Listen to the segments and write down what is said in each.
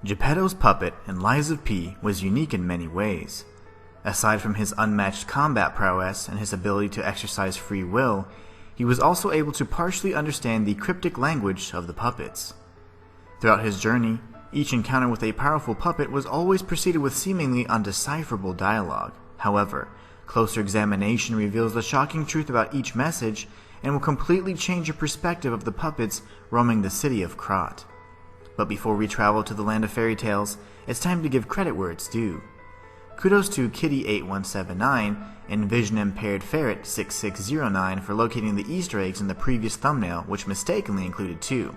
Geppetto's puppet in Lies of P was unique in many ways. Aside from his unmatched combat prowess and his ability to exercise free will, he was also able to partially understand the cryptic language of the puppets. Throughout his journey, each encounter with a powerful puppet was always preceded with seemingly undecipherable dialogue. However, closer examination reveals the shocking truth about each message and will completely change your perspective of the puppets roaming the city of Krat. But before we travel to the land of fairy tales, it's time to give credit where it's due. Kudos to Kitty8179 and Vision Impaired Ferret 6609 for locating the Easter eggs in the previous thumbnail, which mistakenly included 2.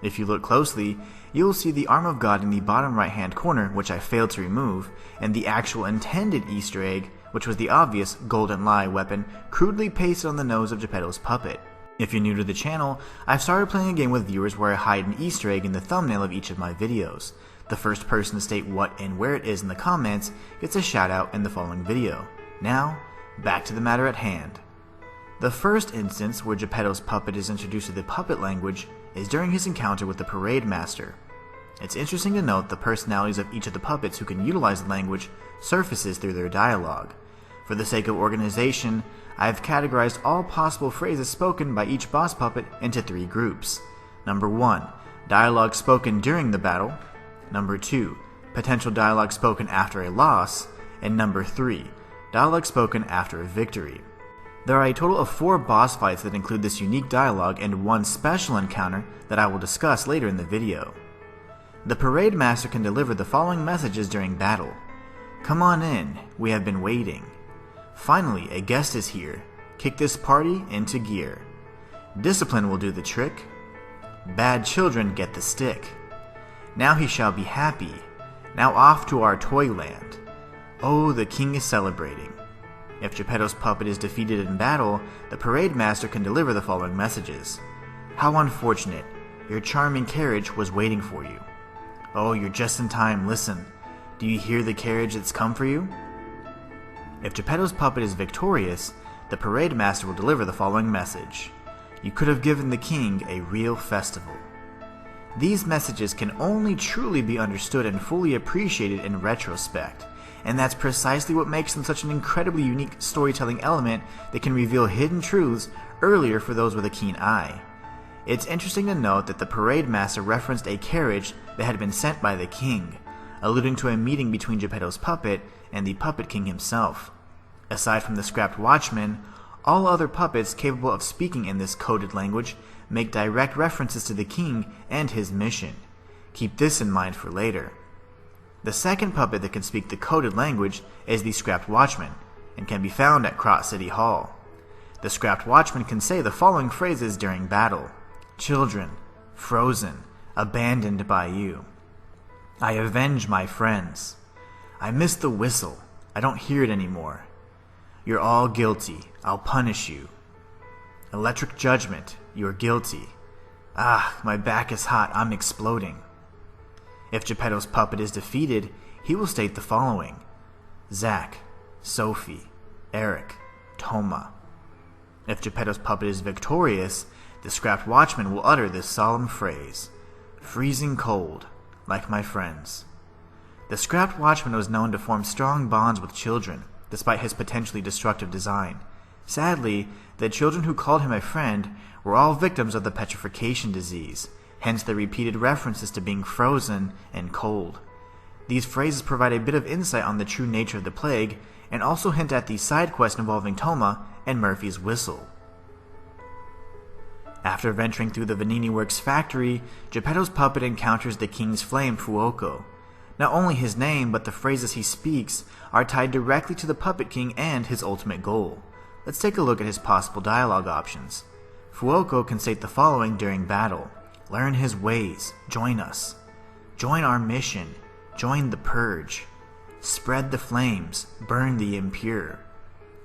If you look closely, you'll see the Arm of God in the bottom right hand corner, which I failed to remove, and the actual intended Easter egg, which was the obvious Golden Lie weapon crudely pasted on the nose of Geppetto's puppet. If you're new to the channel, I've started playing a game with viewers where I hide an Easter egg in the thumbnail of each of my videos. The first person to state what and where it is in the comments gets a shout out in the following video. Now, back to the matter at hand. The first instance where Geppetto's puppet is introduced to the puppet language is during his encounter with the Parade Master. It's interesting to note the personalities of each of the puppets who can utilize the language surfaces through their dialogue. For the sake of organization, I have categorized all possible phrases spoken by each boss puppet into 3 groups. Number 1, dialogue spoken during the battle. Number 2, potential dialogue spoken after a loss. And number 3, dialogue spoken after a victory. There are a total of 4 boss fights that include this unique dialogue and 1 special encounter that I will discuss later in the video. The Parade Master can deliver the following messages during battle. Come on in, we have been waiting. Finally, a guest is here. Kick this party into gear. Discipline will do the trick. Bad children get the stick. Now he shall be happy. Now off to our toyland. Oh, the king is celebrating. If Geppetto's puppet is defeated in battle, the Parade Master can deliver the following messages. How unfortunate. Your charming carriage was waiting for you. Oh, you're just in time, listen. Do you hear the carriage that's come for you? If Geppetto's puppet is victorious, the Parade Master will deliver the following message. You could have given the king a real festival. These messages can only truly be understood and fully appreciated in retrospect, and that's precisely what makes them such an incredibly unique storytelling element that can reveal hidden truths earlier for those with a keen eye. It's interesting to note that the Parade Master referenced a carriage that had been sent by the king, alluding to a meeting between Geppetto's puppet and the Puppet King himself. Aside from the scrapped Watchman, all other puppets capable of speaking in this coded language make direct references to the king and his mission. Keep this in mind for later. The second puppet that can speak the coded language is the scrapped Watchman, and can be found at Krat City Hall. The scrapped Watchman can say the following phrases during battle. Children, frozen, abandoned by you. I avenge my friends. I miss the whistle. I don't hear it anymore. You're all guilty. I'll punish you. Electric judgment. You're guilty. Ah, my back is hot. I'm exploding. If Geppetto's puppet is defeated, he will state the following. Zack, Sophie, Eric, Toma. If Geppetto's puppet is victorious, the scrapped Watchman will utter this solemn phrase. Freezing cold, like my friends. The scrapped Watchman was known to form strong bonds with children, despite his potentially destructive design. Sadly, the children who called him a friend were all victims of the petrification disease, hence the repeated references to being frozen and cold. These phrases provide a bit of insight on the true nature of the plague, and also hint at the side quest involving Toma and Murphy's whistle. After venturing through the Vanini Works factory, Geppetto's puppet encounters the king's flame Fuoco. Not only his name, but the phrases he speaks are tied directly to the Puppet King and his ultimate goal. Let's take a look at his possible dialogue options. Fuoco can state the following during battle. Learn his ways. Join us. Join our mission. Join the purge. Spread the flames. Burn the impure.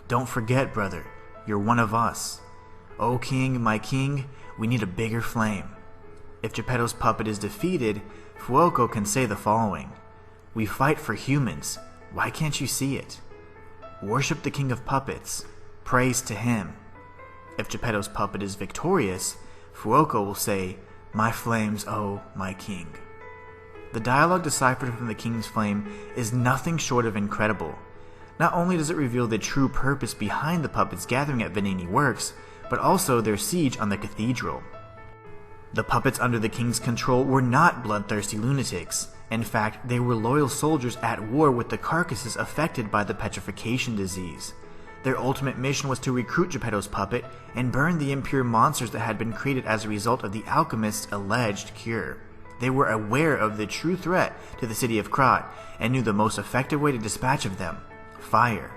Don't forget, brother, you're one of us. O king, my king, we need a bigger flame. If Geppetto's puppet is defeated, Fuoco can say the following. We fight for humans. Why can't you see it? Worship the king of puppets. Praise to him. If Geppetto's puppet is victorious, Fuoco will say, My flames, oh, my king. The dialogue deciphered from the King's Flame is nothing short of incredible. Not only does it reveal the true purpose behind the puppets gathering at Venigni Works, but also their siege on the cathedral. The puppets under the King's control were not bloodthirsty lunatics. In fact, they were loyal soldiers at war with the carcasses affected by the petrification disease. Their ultimate mission was to recruit Geppetto's puppet and burn the impure monsters that had been created as a result of the alchemist's alleged cure. They were aware of the true threat to the city of Krat and knew the most effective way to dispatch of them: fire.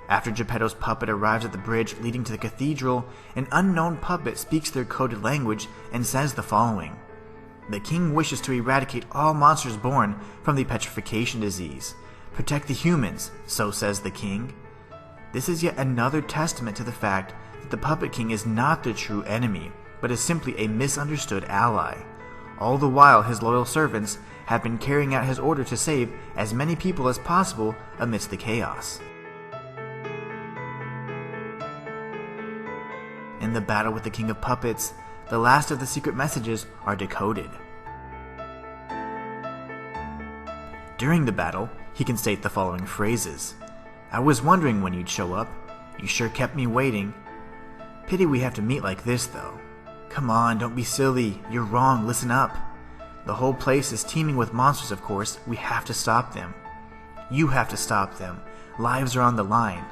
After Geppetto's puppet arrives at the bridge leading to the cathedral, an unknown puppet speaks their coded language and says the following: "The king wishes to eradicate all monsters born from the petrification disease. Protect the humans, so says the king." This is yet another testament to the fact that the Puppet King is not the true enemy, but is simply a misunderstood ally. All the while, his loyal servants have been carrying out his order to save as many people as possible amidst the chaos. In the battle with the King of Puppets, the last of the secret messages are decoded. During the battle, he can state the following phrases: "I was wondering when you'd show up. You sure kept me waiting. Pity we have to meet like this, though. Come on, don't be silly. You're wrong, listen up. The whole place is teeming with monsters, of course. We have to stop them. You have to stop them. Lives are on the line."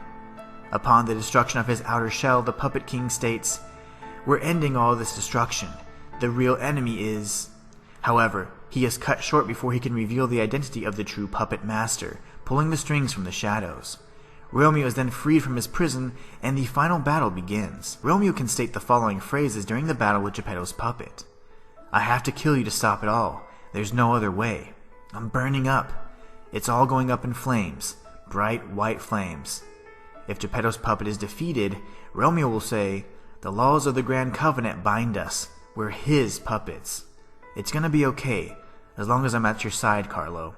Upon the destruction of his outer shell, the Puppet King states, "We're ending all this destruction. The real enemy is..." However, he is cut short before he can reveal the identity of the true puppet master, pulling the strings from the shadows. Romeo is then freed from his prison, and the final battle begins. Romeo can state the following phrases during the battle with Geppetto's puppet: "I have to kill you to stop it all. There's no other way. I'm burning up. It's all going up in flames, bright white flames." If Geppetto's puppet is defeated, Romeo will say, "The laws of the Grand Covenant bind us. We're his puppets. It's gonna be okay, as long as I'm at your side, Carlo."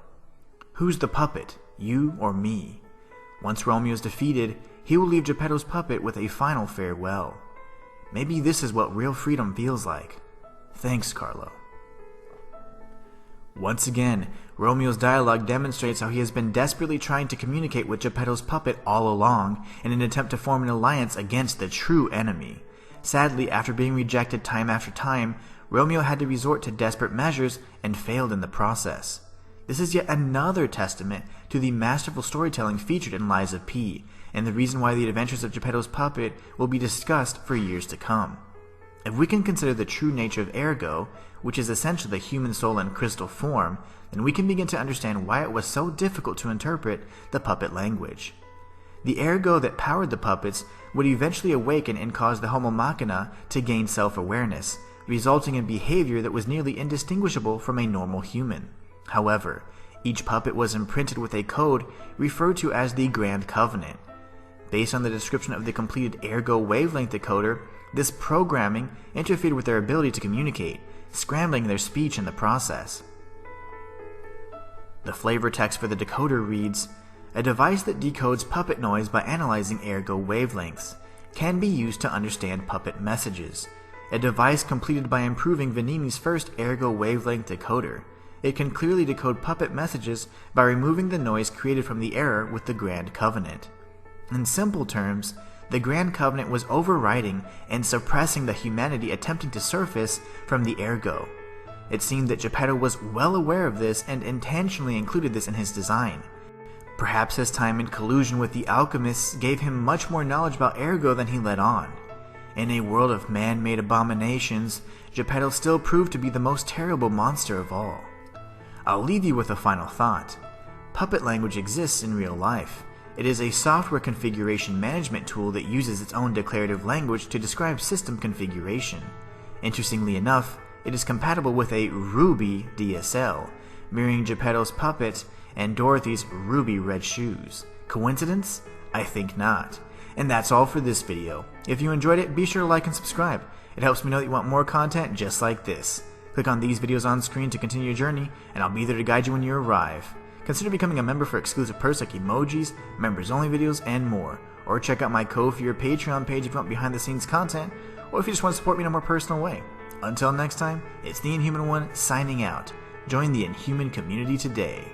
Who's the puppet, you or me? Once Romeo is defeated, he will leave Geppetto's puppet with a final farewell. Maybe this is what real freedom feels like. Thanks, Carlo. Once again, Romeo's dialogue demonstrates how he has been desperately trying to communicate with Geppetto's puppet all along in an attempt to form an alliance against the true enemy. Sadly, after being rejected time after time, Romeo had to resort to desperate measures and failed in the process. This is yet another testament to the masterful storytelling featured in Lies of P, and the reason why the adventures of Geppetto's puppet will be discussed for years to come. If we can consider the true nature of ergo, which is essentially the human soul in crystal form, then we can begin to understand why it was so difficult to interpret the puppet language. The ergo that powered the puppets would eventually awaken and cause the homo machina to gain self-awareness, resulting in behavior that was nearly indistinguishable from a normal human. However, each puppet was imprinted with a code referred to as the Grand Covenant. Based on the description of the completed ergo wavelength decoder, this programming interfered with their ability to communicate, scrambling their speech in the process. The flavor text for the decoder reads, "A device that decodes puppet noise by analyzing ergo wavelengths can be used to understand puppet messages. A device completed by improving Venigni's first ergo wavelength decoder. It can clearly decode puppet messages by removing the noise created from the error with the Grand Covenant." In simple terms, the Grand Covenant was overriding and suppressing the humanity attempting to surface from the ergo. It seemed that Geppetto was well aware of this and intentionally included this in his design. Perhaps his time in collusion with the alchemists gave him much more knowledge about ergo than he let on. In a world of man-made abominations, Geppetto still proved to be the most terrible monster of all. I'll leave you with a final thought. Puppet language exists in real life. It is a software configuration management tool that uses its own declarative language to describe system configuration. Interestingly enough, it is compatible with a ruby DSL, mirroring Geppetto's puppet and Dorothy's ruby red shoes. Coincidence? I think not. And that's all for this video. If you enjoyed it, be sure to like and subscribe. It helps me know that you want more content just like this. Click on these videos on screen to continue your journey, and I'll be there to guide you when you arrive. Consider becoming a member for exclusive perks like emojis, members-only videos, and more. Or check out my Ko-fi or Patreon page if you want behind-the-scenes content, or if you just want to support me in a more personal way. Until next time, it's the Inhuman One signing out. Join the Inhuman community today.